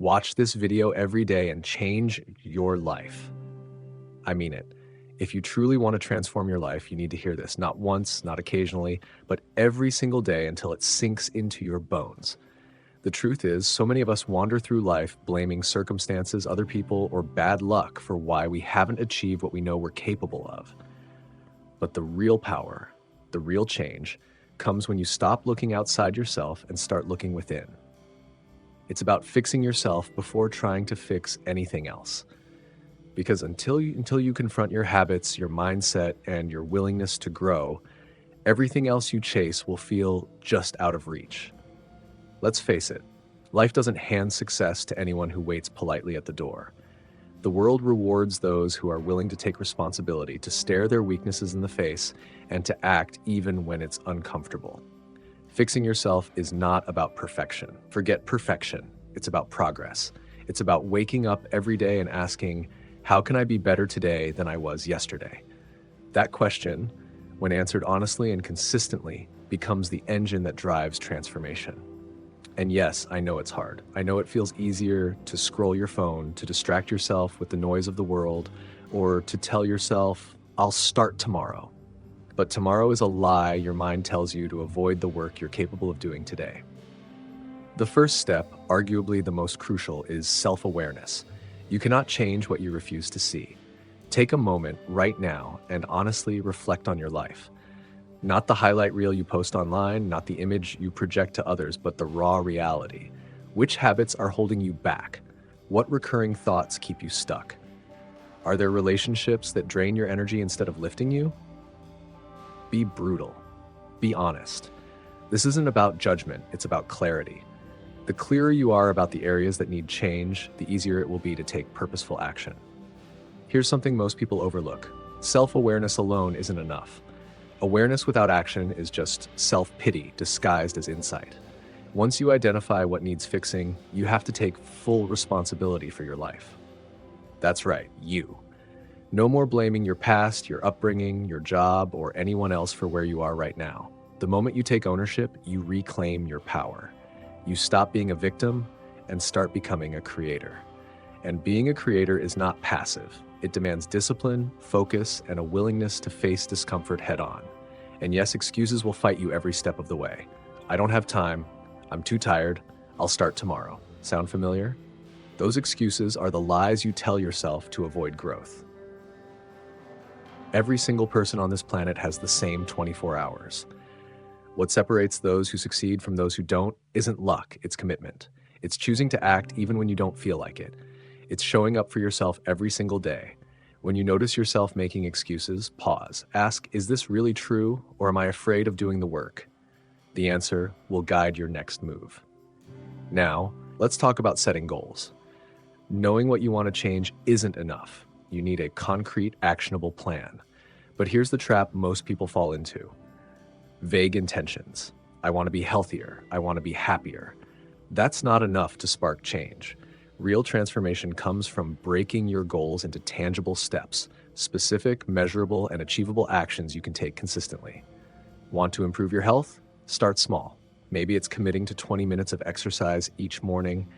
Watch this video every day and change your life. I mean it. If you truly want to transform your life, you need to hear this, not once, not occasionally, but every single day until it sinks into your bones. The truth is, so many of us wander through life blaming circumstances, other people, or bad luck for why we haven't achieved what we know we're capable of. But the real power, the real change, comes when you stop looking outside yourself and start looking within. It's about fixing yourself before trying to fix anything else. Because until you confront your habits, your mindset, and your willingness to grow, everything else you chase will feel just out of reach. Let's face it, life doesn't hand success to anyone who waits politely at the door. The world rewards those who are willing to take responsibility, to stare their weaknesses in the face, and to act even when it's uncomfortable. Fixing yourself is not about perfection. Forget perfection. It's about progress. It's about waking up every day and asking, how can I be better today than I was yesterday? That question, when answered honestly and consistently, becomes the engine that drives transformation. And yes, I know it's hard. I know it feels easier to scroll your phone, to distract yourself with the noise of the world, or to tell yourself, I'll start tomorrow. But tomorrow is a lie your mind tells you to avoid the work you're capable of doing today. The first step, arguably the most crucial, is self-awareness. You cannot change what you refuse to see. Take a moment right now and honestly reflect on your life. Not the highlight reel you post online, not the image you project to others, but the raw reality. Which habits are holding you back? What recurring thoughts keep you stuck? Are there relationships that drain your energy instead of lifting you? Be brutal. Be honest. This isn't about judgment, it's about clarity. The clearer you are about the areas that need change, the easier it will be to take purposeful action. Here's something most people overlook. Self-awareness alone isn't enough. Awareness without action is just self-pity disguised as insight. Once you identify what needs fixing, you have to take full responsibility for your life. That's right, you. No more blaming your past, your upbringing, your job, or anyone else for where you are right now. The moment you take ownership, you reclaim your power. You stop being a victim and start becoming a creator. And being a creator is not passive. It demands discipline, focus, and a willingness to face discomfort head-on. And yes, excuses will fight you every step of the way. I don't have time. I'm too tired. I'll start tomorrow. Sound familiar? Those excuses are the lies you tell yourself to avoid growth. Every single person on this planet has the same 24 hours. What separates those who succeed from those who don't isn't luck, it's commitment. It's choosing to act even when you don't feel like it. It's showing up for yourself every single day. When you notice yourself making excuses, pause. Ask, is this really true, or am I afraid of doing the work? The answer will guide your next move. Now, let's talk about setting goals. Knowing what you want to change isn't enough. You need a concrete, actionable plan. But here's the trap most people fall into. Vague intentions. I want to be healthier. I want to be happier. That's not enough to spark change. Real transformation comes from breaking your goals into tangible steps, specific, measurable, and achievable actions you can take consistently. Want to improve your health? Start small. Maybe it's committing to 20 minutes of exercise each morning,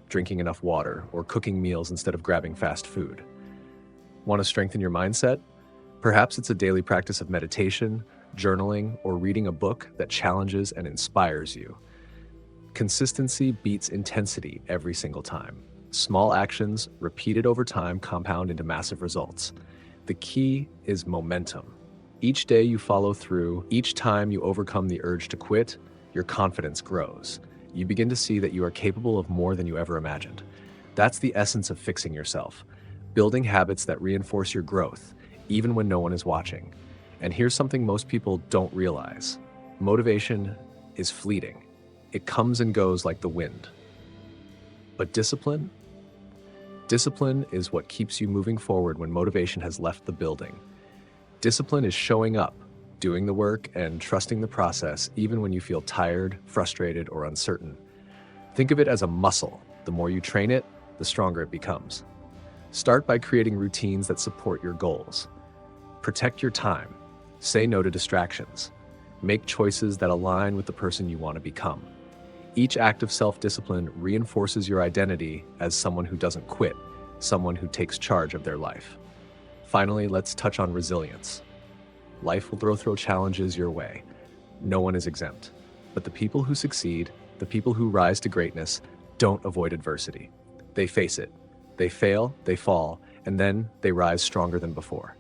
drinking enough water, or cooking meals instead of grabbing fast food. Want to strengthen your mindset? Perhaps it's a daily practice of meditation, journaling, or reading a book that challenges and inspires you. Consistency beats intensity every single time. Small actions, repeated over time, compound into massive results. The key is momentum. Each day you follow through, each time you overcome the urge to quit, your confidence grows. You begin to see that you are capable of more than you ever imagined. That's the essence of fixing yourself. Building habits that reinforce your growth, even when no one is watching. And here's something most people don't realize. Motivation is fleeting. It comes and goes like the wind. But discipline? Discipline is what keeps you moving forward when motivation has left the building. Discipline is showing up, doing the work, and trusting the process even when you feel tired, frustrated, or uncertain. Think of it as a muscle. The more you train it, the stronger it becomes. Start by creating routines that support your goals. Protect your time. Say no to distractions. Make choices that align with the person you want to become. Each act of self-discipline reinforces your identity as someone who doesn't quit, someone who takes charge of their life. Finally, let's touch on resilience. Life will throw challenges your way. No one is exempt. But the people who succeed, the people who rise to greatness, don't avoid adversity. They face it. They fail, they fall, and then they rise stronger than before.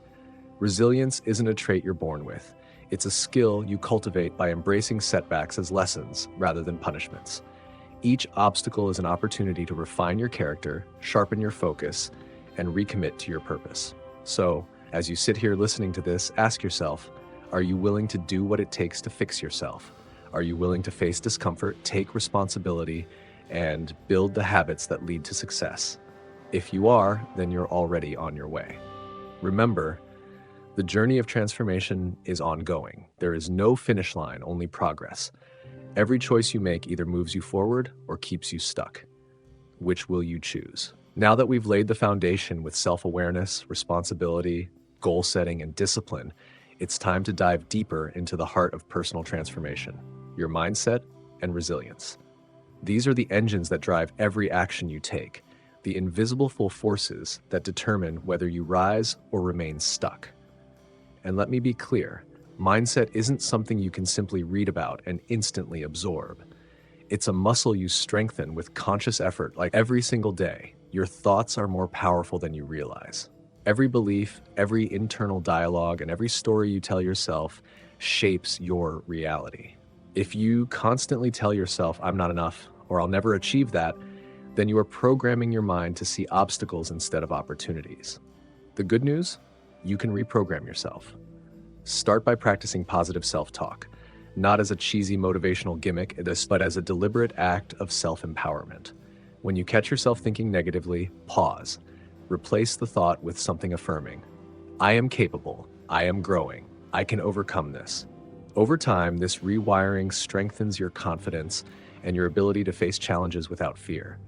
Resilience isn't a trait you're born with. It's a skill you cultivate by embracing setbacks as lessons rather than punishments. Each obstacle is an opportunity to refine your character, sharpen your focus, and recommit to your purpose. So, as you sit here listening to this, ask yourself, are you willing to do what it takes to fix yourself? Are you willing to face discomfort, take responsibility, and build the habits that lead to success? If you are, then you're already on your way. Remember, the journey of transformation is ongoing. There is no finish line, only progress. Every choice you make either moves you forward or keeps you stuck. Which will you choose? Now that we've laid the foundation with self-awareness, responsibility, goal setting, and discipline, it's time to dive deeper into the heart of personal transformation, your mindset and resilience. These are the engines that drive every action you take, the invisible forces that determine whether you rise or remain stuck. And let me be clear, mindset isn't something you can simply read about and instantly absorb. It's a muscle you strengthen with conscious effort, like every single day. Your thoughts are more powerful than you realize. Every belief, every internal dialogue, and every story you tell yourself shapes your reality. If you constantly tell yourself, I'm not enough, or I'll never achieve that, then you are programming your mind to see obstacles instead of opportunities. The good news? You can reprogram yourself. Start by practicing positive self-talk, not as a cheesy motivational gimmick, but as a deliberate act of self-empowerment. When you catch yourself thinking negatively, pause. Replace the thought with something affirming. I am capable. I am growing. I can overcome this. Over time, this rewiring strengthens your confidence and your ability to face challenges without fear.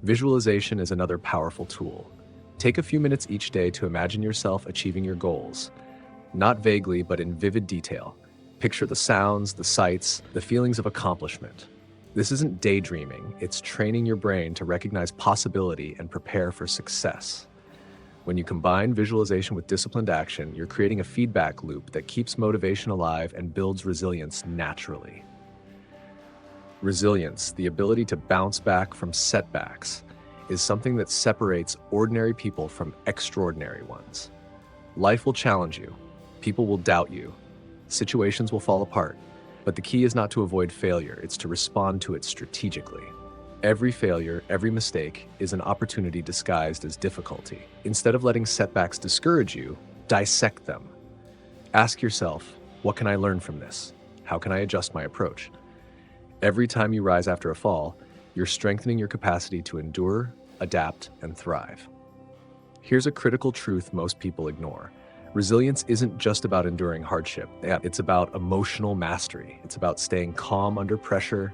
Visualization is another powerful tool. Take a few minutes each day to imagine yourself achieving your goals. Not vaguely, but in vivid detail. Picture the sounds, the sights, the feelings of accomplishment. This isn't daydreaming, it's training your brain to recognize possibility and prepare for success. When you combine visualization with disciplined action, you're creating a feedback loop that keeps motivation alive and builds resilience naturally. Resilience, the ability to bounce back from setbacks, is something that separates ordinary people from extraordinary ones. Life will challenge you. People will doubt you. Situations will fall apart. But the key is not to avoid failure, it's to respond to it strategically. Every failure, every mistake, is an opportunity disguised as difficulty. Instead of letting setbacks discourage you, dissect them. Ask yourself, what can I learn from this? How can I adjust my approach? Every time you rise after a fall, you're strengthening your capacity to endure, adapt, and thrive. Here's a critical truth most people ignore. Resilience isn't just about enduring hardship. It's about emotional mastery. It's about staying calm under pressure,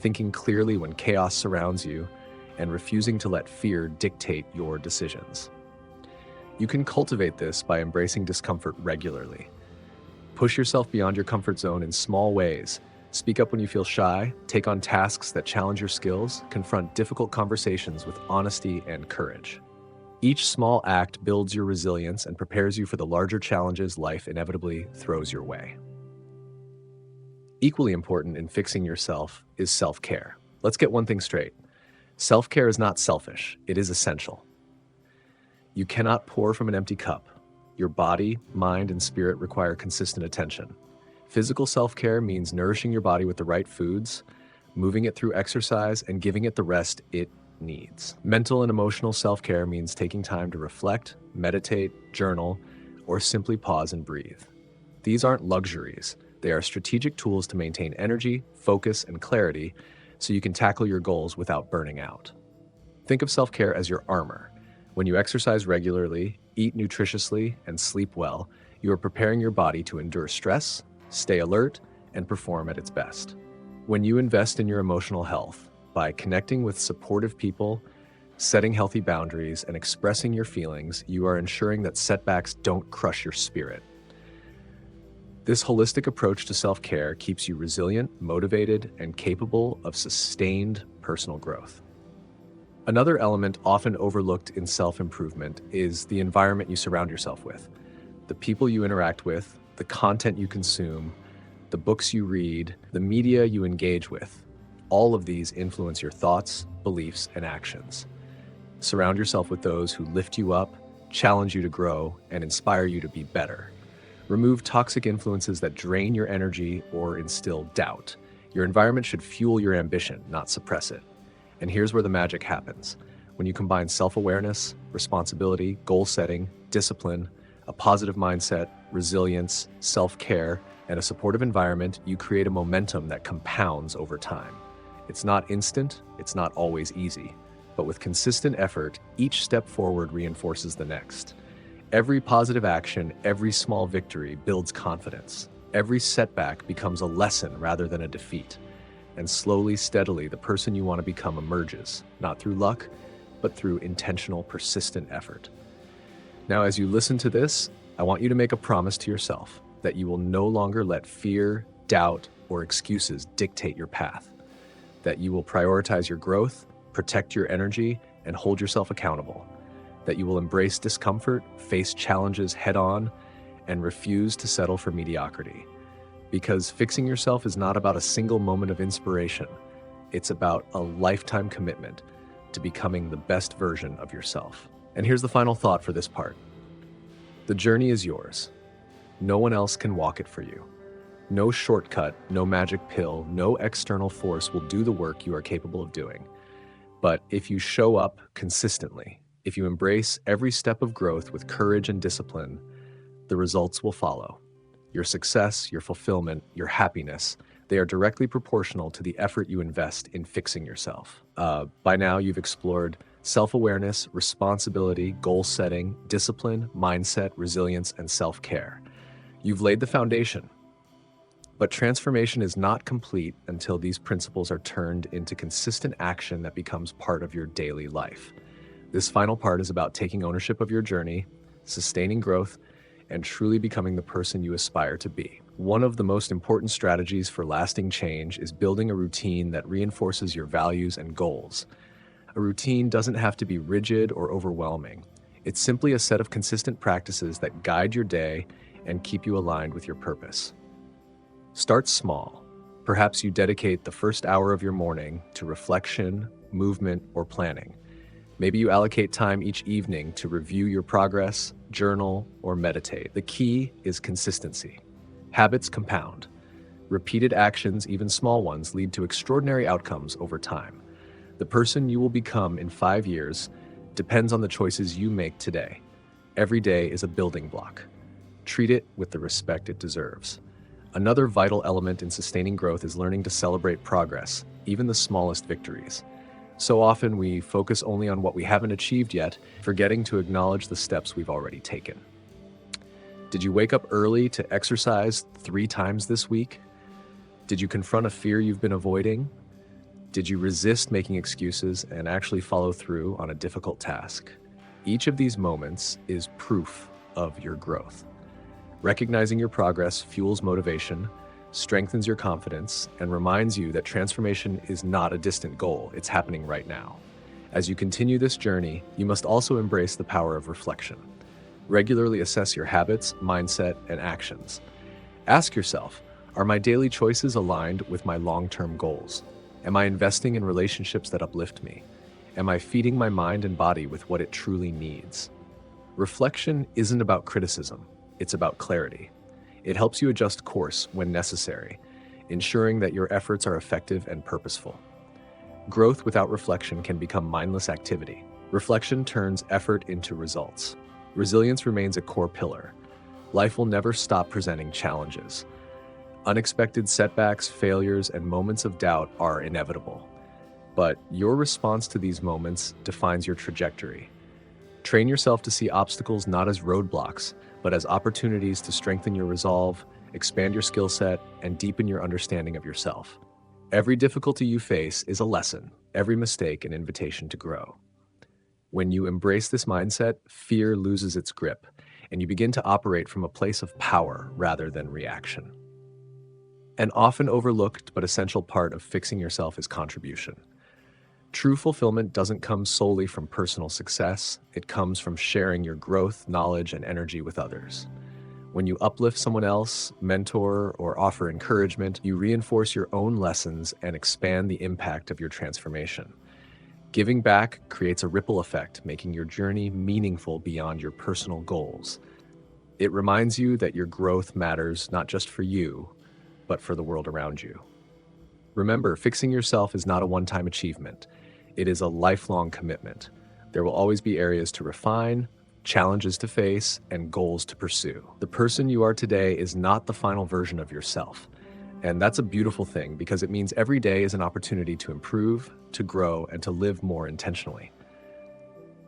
thinking clearly when chaos surrounds you, and refusing to let fear dictate your decisions. You can cultivate this by embracing discomfort regularly. Push yourself beyond your comfort zone in small ways. Speak up when you feel shy, take on tasks that challenge your skills, confront difficult conversations with honesty and courage. Each small act builds your resilience and prepares you for the larger challenges life inevitably throws your way. Equally important in fixing yourself is self-care. Let's get one thing straight. Self-care is not selfish, it is essential. You cannot pour from an empty cup. Your body, mind, and spirit require consistent attention. Physical self-care means nourishing your body with the right foods, moving it through exercise, and giving it the rest it needs. Mental and emotional self-care means taking time to reflect, meditate, journal, or simply pause and breathe. These aren't luxuries. They are strategic tools to maintain energy, focus, and clarity so you can tackle your goals without burning out. Think of self-care as your armor. When you exercise regularly, eat nutritiously, and sleep well, you are preparing your body to endure stress, stay alert, and perform at its best. When you invest in your emotional health, by connecting with supportive people, setting healthy boundaries, and expressing your feelings, you are ensuring that setbacks don't crush your spirit. This holistic approach to self-care keeps you resilient, motivated, and capable of sustained personal growth. Another element often overlooked in self-improvement is the environment you surround yourself with. The people you interact with, the content you consume, the books you read, the media you engage with. All of these influence your thoughts, beliefs, and actions. Surround yourself with those who lift you up, challenge you to grow, and inspire you to be better. Remove toxic influences that drain your energy or instill doubt. Your environment should fuel your ambition, not suppress it. And here's where the magic happens. When you combine self-awareness, responsibility, goal setting, discipline, a positive mindset, resilience, self-care, and a supportive environment, you create a momentum that compounds over time. It's not instant, it's not always easy, but with consistent effort, each step forward reinforces the next. Every positive action, every small victory builds confidence. Every setback becomes a lesson rather than a defeat. And slowly, steadily, the person you want to become emerges, not through luck, but through intentional, persistent effort. Now, as you listen to this, I want you to make a promise to yourself that you will no longer let fear, doubt, or excuses dictate your path, that you will prioritize your growth, protect your energy, and hold yourself accountable, that you will embrace discomfort, face challenges head-on, and refuse to settle for mediocrity. Because fixing yourself is not about a single moment of inspiration. It's about a lifetime commitment to becoming the best version of yourself. And here's the final thought for this part. The journey is yours. No one else can walk it for you. No shortcut, no magic pill, no external force will do the work you are capable of doing. But if you show up consistently, if you embrace every step of growth with courage and discipline, the results will follow. Your success, your fulfillment, your happiness, they are directly proportional to the effort you invest in fixing yourself. By now, you've explored self-awareness, responsibility, goal setting, discipline, mindset, resilience, and self-care. You've laid the foundation. But transformation is not complete until these principles are turned into consistent action that becomes part of your daily life. This final part is about taking ownership of your journey, sustaining growth, and truly becoming the person you aspire to be. One of the most important strategies for lasting change is building a routine that reinforces your values and goals. A routine doesn't have to be rigid or overwhelming. It's simply a set of consistent practices that guide your day and keep you aligned with your purpose. Start small. Perhaps you dedicate the first hour of your morning to reflection, movement, or planning. Maybe you allocate time each evening to review your progress, journal, or meditate. The key is consistency. Habits compound. Repeated actions, even small ones, lead to extraordinary outcomes over time. The person you will become in 5 years depends on the choices you make today. Every day is a building block. Treat it with the respect it deserves. Another vital element in sustaining growth is learning to celebrate progress, even the smallest victories. So often we focus only on what we haven't achieved yet, forgetting to acknowledge the steps we've already taken. Did you wake up early to exercise 3 times this week? Did you confront a fear you've been avoiding? Did you resist making excuses and actually follow through on a difficult task? Each of these moments is proof of your growth. Recognizing your progress fuels motivation, strengthens your confidence, and reminds you that transformation is not a distant goal, it's happening right now. As you continue this journey, you must also embrace the power of reflection. Regularly assess your habits, mindset, and actions. Ask yourself, are my daily choices aligned with my long-term goals? Am I investing in relationships that uplift me? Am I feeding my mind and body with what it truly needs? Reflection isn't about criticism, it's about clarity. It helps you adjust course when necessary, ensuring that your efforts are effective and purposeful. Growth without reflection can become mindless activity. Reflection turns effort into results. Resilience remains a core pillar. Life will never stop presenting challenges. Unexpected setbacks, failures, and moments of doubt are inevitable. But your response to these moments defines your trajectory. Train yourself to see obstacles not as roadblocks, but as opportunities to strengthen your resolve, expand your skill set, and deepen your understanding of yourself. Every difficulty you face is a lesson, every mistake an invitation to grow. When you embrace this mindset, fear loses its grip, and you begin to operate from a place of power rather than reaction. An often overlooked but essential part of fixing yourself is contribution. True fulfillment doesn't come solely from personal success, it comes from sharing your growth, knowledge, and energy with others. When you uplift someone else, mentor, or offer encouragement, you reinforce your own lessons and expand the impact of your transformation. Giving back creates a ripple effect, making your journey meaningful beyond your personal goals. It reminds you that your growth matters not just for you, but for the world around you. Remember, fixing yourself is not a one-time achievement. It is a lifelong commitment. There will always be areas to refine, challenges to face, and goals to pursue. The person you are today is not the final version of yourself. And that's a beautiful thing because it means every day is an opportunity to improve, to grow, and to live more intentionally.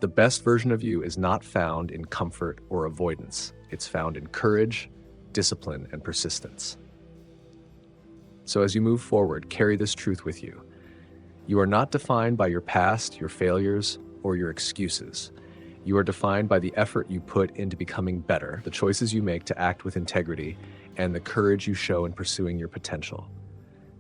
The best version of you is not found in comfort or avoidance. It's found in courage, discipline, and persistence. So as you move forward, carry this truth with you. You are not defined by your past, your failures, or your excuses. You are defined by the effort you put into becoming better, the choices you make to act with integrity, and the courage you show in pursuing your potential.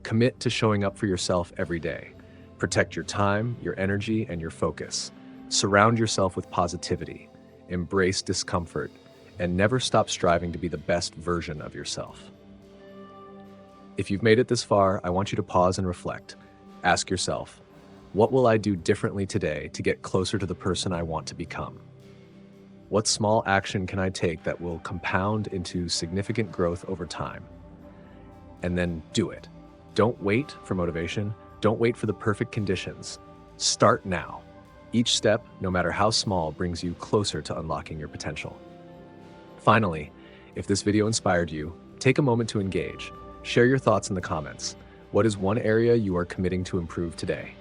Commit to showing up for yourself every day. Protect your time, your energy, and your focus. Surround yourself with positivity. Embrace discomfort, and never stop striving to be the best version of yourself. If you've made it this far, I want you to pause and reflect. Ask yourself, what will I do differently today to get closer to the person I want to become? What small action can I take that will compound into significant growth over time? And then do it. Don't wait for motivation. Don't wait for the perfect conditions. Start now. Each step, no matter how small, brings you closer to unlocking your potential. Finally, if this video inspired you, take a moment to engage. Share your thoughts in the comments. What is one area you are committing to improve today?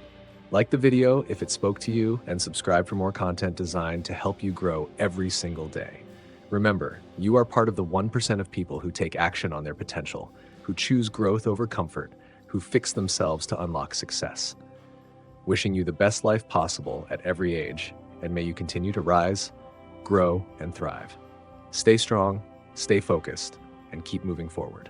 Like the video if it spoke to you, and subscribe for more content designed to help you grow every single day. Remember, you are part of the 1% of people who take action on their potential, who choose growth over comfort, who fix themselves to unlock success. Wishing you the best life possible at every age, and may you continue to rise, grow, and thrive. Stay strong, stay focused, and keep moving forward.